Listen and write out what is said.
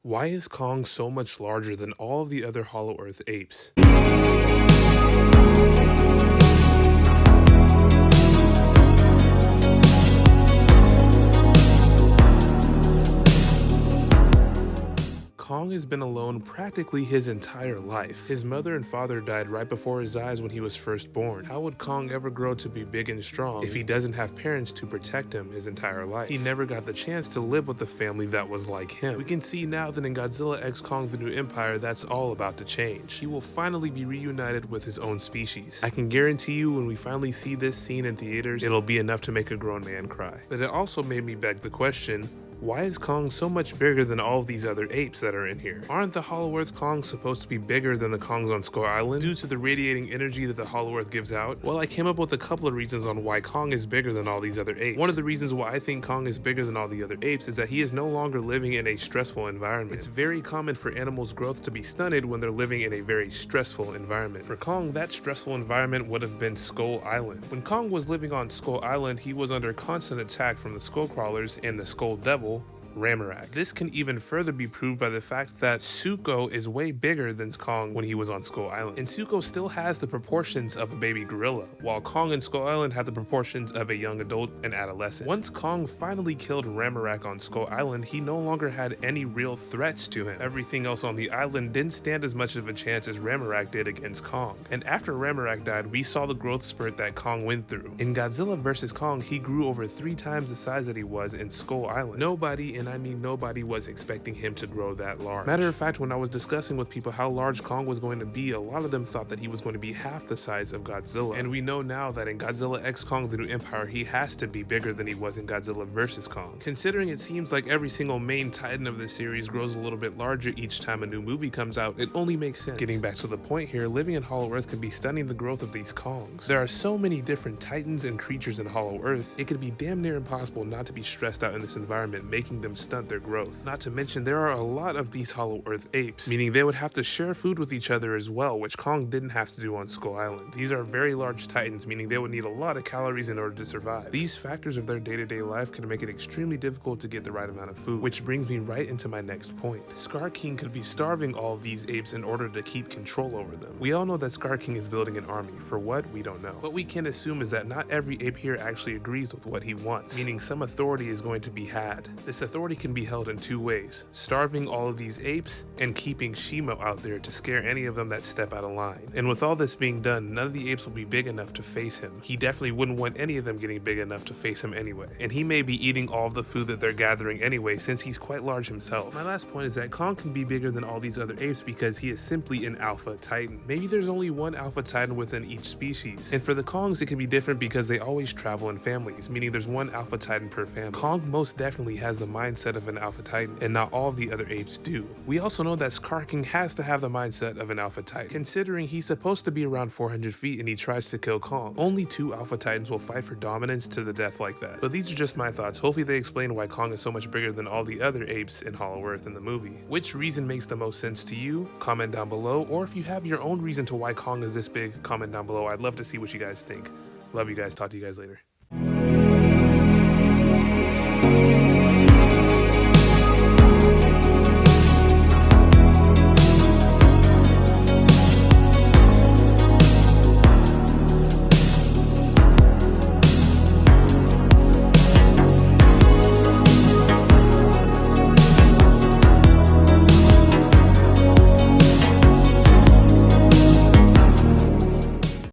Why is Kong so much larger than all of the other Hollow Earth apes? Kong has been alone practically his entire life. His mother and father died right before his eyes when he was first born. How would Kong ever grow to be big and strong if he doesn't have parents to protect him his entire life? He never got the chance to live with a family that was like him. We can see now that in Godzilla x Kong: The New Empire, that's all about to change. He will finally be reunited with his own species. I can guarantee you when we finally see this scene in theaters, it'll be enough to make a grown man cry. But it also made me beg the question, why is Kong so much bigger than all of these other apes that are in here? Aren't the Hollow Earth Kongs supposed to be bigger than the Kongs on Skull Island due to the radiating energy that the Hollow Earth gives out? Well, I came up with a couple of reasons on why Kong is bigger than all these other apes. One of the reasons why I think Kong is bigger than all the other apes is that he is no longer living in a stressful environment. It's very common for animals' growth to be stunted when they're living in a very stressful environment. For Kong, that stressful environment would have been Skull Island. When Kong was living on Skull Island, he was under constant attack from the Skull Crawlers and the Skull Devil, Ramorak. This can even further be proved by the fact that Zuko is way bigger than Kong when he was on Skull Island. And Zuko still has the proportions of a baby gorilla, while Kong and Skull Island have the proportions of a young adult and adolescent. Once Kong finally killed Ramorak on Skull Island, he no longer had any real threats to him. Everything else on the island didn't stand as much of a chance as Ramorak did against Kong. And after Ramorak died, we saw the growth spurt that Kong went through. In Godzilla vs. Kong, he grew over 3 times the size that he was in Skull Island. Nobody, and I mean nobody, was expecting him to grow that large. Matter of fact, when I was discussing with people how large Kong was going to be, a lot of them thought that he was going to be half the size of Godzilla. And we know now that in Godzilla x Kong: The New Empire, he has to be bigger than he was in Godzilla vs. Kong. Considering it seems like every single main titan of the series grows a little bit larger each time a new movie comes out, it only makes sense. Getting back to the point here, living in Hollow Earth can be stunning the growth of these Kongs. There are so many different titans and creatures in Hollow Earth, it could be damn near impossible not to be stressed out in this environment, making them stunt their growth. Not to mention, there are a lot of these Hollow Earth apes, meaning they would have to share food with each other as well, which Kong didn't have to do on Skull Island. These are very large titans, meaning they would need a lot of calories in order to survive. These factors of their day-to-day life can make it extremely difficult to get the right amount of food, which brings me right into my next point. Scar King could be starving all of these apes in order to keep control over them. We all know that Scar King is building an army. For what? We don't know. What we can assume is that not every ape here actually agrees with what he wants, meaning some authority is going to be had. This authority can be held in 2 ways: starving all of these apes and keeping Shimo out there to scare any of them that step out of line. And with all this being done, none of the apes will be big enough to face him. He definitely wouldn't want any of them getting big enough to face him anyway. And he may be eating all of the food that they're gathering anyway, since he's quite large himself. My last point is that Kong can be bigger than all these other apes because he is simply an alpha titan. Maybe there's only one alpha titan within each species. And for the Kongs, it can be different because they always travel in families, meaning there's one alpha titan per family. Kong most definitely has the mindset of an alpha titan, and not all of the other apes do. We also know that Scar King has to have the mindset of an alpha titan, considering he's supposed to be around 400 feet and he tries to kill Kong. Only 2 alpha titans will fight for dominance to the death like that. But these are just my thoughts. Hopefully they explain why Kong is so much bigger than all the other apes in Hollow Earth in the movie. Which reason makes the most sense to you? Comment down below, or if you have your own reason to why Kong is this big, comment down below. I'd love to see what you guys think. Love you guys. Talk to you guys later.